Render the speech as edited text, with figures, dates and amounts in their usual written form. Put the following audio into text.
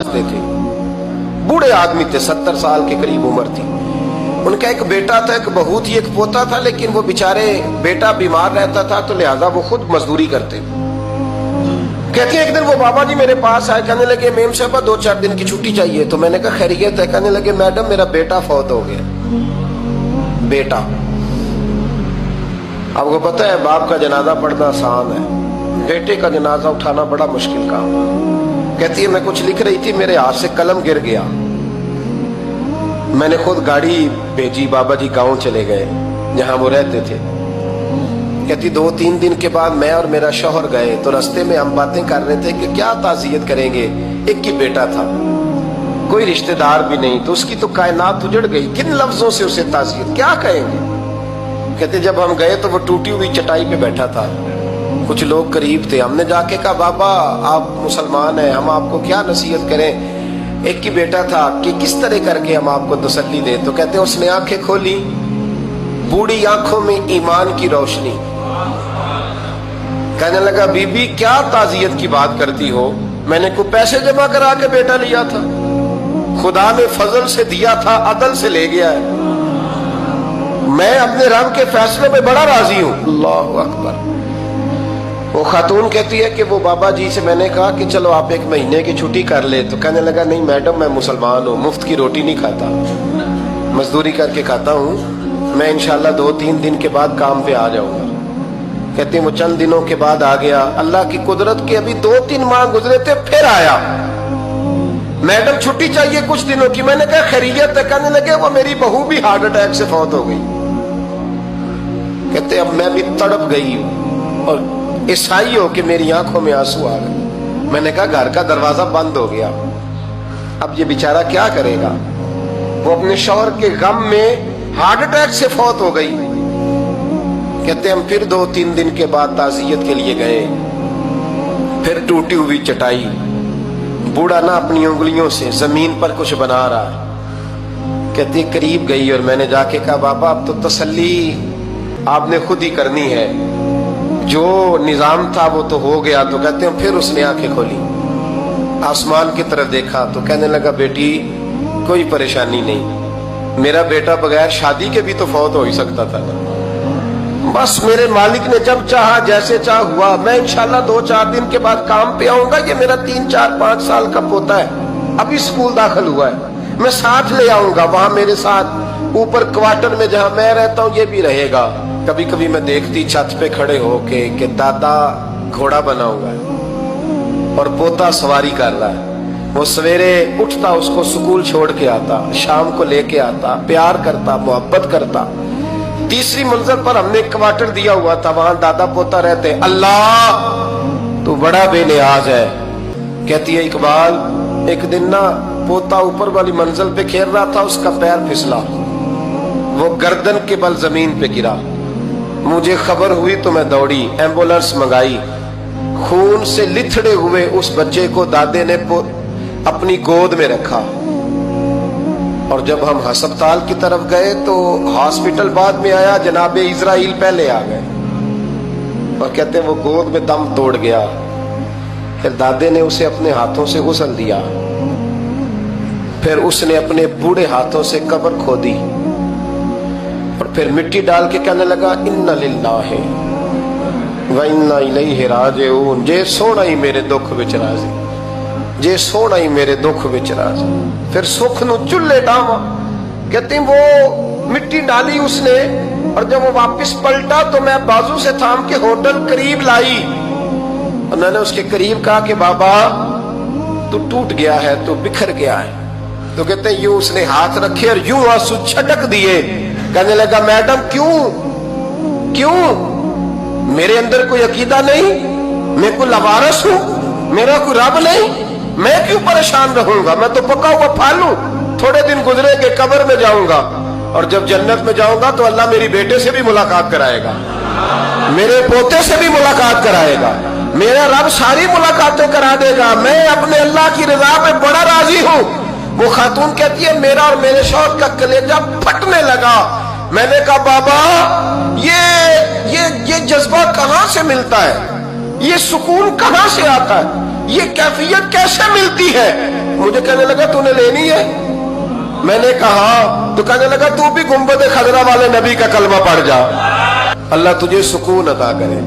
थे बूढ़े आदमी थे, 70 साल के करीब उम्र थी। उनका एक बेटा था, एक बहू थी, एक पोता था, लेकिन वो बेचारे बेटा बीमार रहता था तो लिहाजा वो खुद मजदूरी करते। कहते हैं एक दिन वो बाबा जी मेरे पास आए, कहने लगे मेम साहब 2-4 दिन की छुट्टी चाहिए। तो मैंने कहा खैरियत है? कहने लगे मैडम मेरा बेटा फौत हो गया। बेटा, आपको पता है बाप का जनाजा पढ़ना आसान है, बेटे का जनाजा उठाना बड़ा मुश्किल काम। कहती है मैं कुछ लिख रही थी, मेरे हाथ से कलम गिर गया। मैंने खुद गाड़ी भेजी, बाबा जी गांव चले गए जहां वो रहते थे। कहती 2-3 दिन के बाद मैं और मेरा शौहर गए तो रास्ते में हम बातें कर रहे थे कि क्या ताज़ियत करेंगे। एक ही बेटा था, कोई रिश्तेदार भी नहीं, तो उसकी तो कायनात उजड़ गई। किन लफ्जों से उसे ताज़ियत क्या कहेंगे। कहते जब हम गए तो वो टूटी हुई चटाई पे बैठा था, कुछ लोग करीब थे। हमने जाके कहा बाबा आप मुसलमान हैं, हम आपको क्या नसीहत करें, एक ही बेटा था, कि किस तरह करके हम आपको तसल्ली दें। तो कहते उसने आंखें खोली, बूढ़ी आंखों में ईमान की रोशनी। कहने लगा बीबी क्या ताज़ियत की बात करती हो, मैंने को पैसे जमा करा के बेटा लिया था, खुदा ने फजल से दिया था, अदल से ले गया है। मैं अपने रब के फैसले में बड़ा राजी हूं। अल्लाह अकबर। वो खातून कहती है कि वो बाबा जी से मैंने कहा कि चलो आप 1 महीने की छुट्टी कर ले। तो कहने लगा नहीं मैडम मैं मुसलमान हूँ, मुफ्त की रोटी नहीं खाता, मजदूरी करके खाता हूँ, मैं इंशाल्लाह 2-3 दिन के बाद काम पे आ जाऊंगा। कहती वो चंद दिनों के बाद आ गया। अल्लाह की कुदरत के अभी 2-3 माह गुजरे थे, फिर आया। मैडम छुट्टी चाहिए कुछ दिनों की। मैंने कहा खैरियत है? कहने लगे वो मेरी बहू भी हार्ट अटैक से फौत हो गई। कहते अब मैं भी तड़प गई हूं और ईसाई हो कि मेरी आंखों में आंसू आ गए। मैंने कहा घर का दरवाजा बंद हो गया, अब ये बेचारा क्या करेगा। वो अपने शौहर के गम में हार्ट अटैक से फौत हो गई। कहते हम फिर 2-3 दिन के बाद ताज़ियत के लिए गए, फिर टूटी हुई चटाई, बूढ़ा ना अपनी उंगलियों से जमीन पर कुछ बना रहा है। कहती करीब गई और मैंने जाके कहा बाबा अब तो तसल्ली आपने खुद ही करनी है, जो निजाम था वो तो हो गया। तो कहते हैं फिर उसने आंखें खोली, आसमान की तरफ देखा तो कहने लगा बेटी कोई परेशानी नहीं, मेरा बेटा बगैर शादी के भी तो फौत हो ही सकता था ना, बस मेरे मालिक ने जब चाहा जैसे चाह हुआ। मैं इंशाल्लाह 2-4 दिन के बाद काम पे आऊंगा। ये मेरा 3-4-5 साल का पोता है, अभी स्कूल दाखिल हुआ है, मैं साथ ले आऊंगा, वहां मेरे साथ ऊपर क्वार्टर में जहां मैं रहता हूं ये भी रहेगा। कभी कभी मैं देखती छत पे खड़े होके कि दादा घोड़ा बना हुआ है और पोता सवारी कर रहा है। वो सवेरे उठता, उसको स्कूल छोड़ के आता, शाम को लेके आता, प्यार करता, मोहब्बत करता। तीसरी मंजिल पर हमने क्वार्टर दिया हुआ था, वहां दादा पोता रहते। अल्लाह तू बड़ा बेनियाज है। कहती है इकबाल एक दिन ना पोता ऊपर वाली मंजिल पे खेल रहा था, उसका पैर फिसला, वो गर्दन के बल जमीन पे गिरा। मुझे खबर हुई तो मैं दौड़ी, एम्बुलेंस मंगाई। खून से लिथड़े हुए उस बच्चे को दादे ने अपनी गोद में रखा। और जब हम अस्पताल की तरफ गए तो हॉस्पिटल बाद में आया, जनाबे इजराइल पहले आ गए और कहते वो गोद में दम तोड़ गया। फिर दादे ने उसे अपने हाथों से गुस्ल दिया, फिर उसने अपने बूढ़े हाथों से कब्र खोदी और फिर मिट्टी डाल के कहने लगा इन्ना लिल्लाहि व इन्ना इलैहि राजिऊन। जे सोना ही मेरे दुख विच राजी, जे सोना ही मेरे दुख विच राजी। फिर सुख नु चुल्ले डावा। कहती वो मिट्टी डाली उसने और जब वो वापस पलटा तो मैं बाजू से थाम के होटल करीब लाई और मैंने उसके करीब कहा कि बाबा तू टूट गया है, तू बिखर गया है। तो कहते यूं उसने हाथ रखे और यूं आंसू छटक दिए। कहने लगा मैडम क्यों क्यों, मेरे अंदर कोई अकीदा नहीं, मैं कोई लवारस हूं, मेरा कोई रब नहीं, मैं क्यों परेशान रहूंगा, मैं तो पका हुआ फल हूं। थोड़े दिन गुजरेंगे कब्र में जाऊंगा और जब जन्नत में जाऊंगा तो अल्लाह मेरी बेटे से भी मुलाकात कराएगा, मेरे पोते से भी मुलाकात कराएगा, मेरा रब सारी मुलाकातें करा देगा। मैं अपने अल्लाह की रजा में बड़ा राजी हूं। वो खातून कहती है मेरा और मेरे शौहर का कलेजा फटने लगा। मैंने कहा बाबा ये जज्बा कहां से मिलता है, ये सुकून कहां से आता है, ये कैफियत कैसे मिलती है। مجھے کہنے لگا تو نے لینی ہے؟ میں نے کہا تو کہنے لگا تو بھی گنبد خضرا والے نبی کا کلمہ پڑھ جا، اللہ تجھے سکون عطا کرے۔